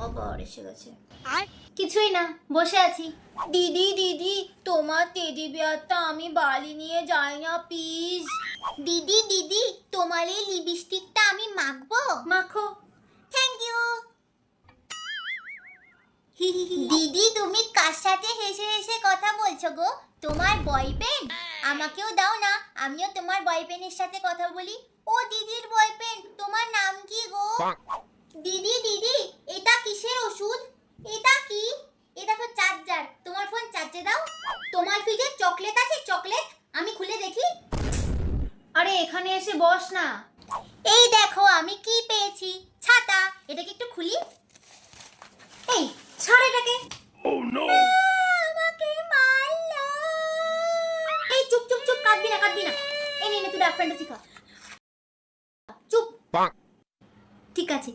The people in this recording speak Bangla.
আবার এসে গেছে। কিছুই না, বসে আছি। দিদি দিদি, তোমার টেডি বিয়ারটা আমি বালি নিয়ে যাই না প্লিজ। দিদি দিদি, তোমার এই লিপস্টিকটা আমি মাখবো? মাখো। Thank you. দিদি, তুমি কার সাথে হেসে হেসে কথা বলছো গো? তোমার বয়ফ্রেন্ড? আমাকেও দাও না, আমিও তোমার বয়ফ্রেন্ডের সাথে কথা বলি। ও দিদির বয়ফ্রেন্ড, তোমার নাম কি গো? দিদি দিদি, এটা কিসের ওষুধ? এটা কি? এটা তো চার্জার, তোমার ফোন চার্জে দাও। তোমার ফ্রিজে চকলেট আছে? চকলেট আমি খুলে দেখি। আরে এখানে এসে বস না। এই দেখো আমি কি পেয়েছি, ছাতা। এটাকে একটু খুলি। এই ছাড় এটাকে। Oh no! আমাকে মারলো। এই চুপ চুপ চুপ, কাঁদবি না কাঁদবি না। এই নে তুই ডার্ক ফ্যান্টাসি খা। চুপ। ঠিক আছে।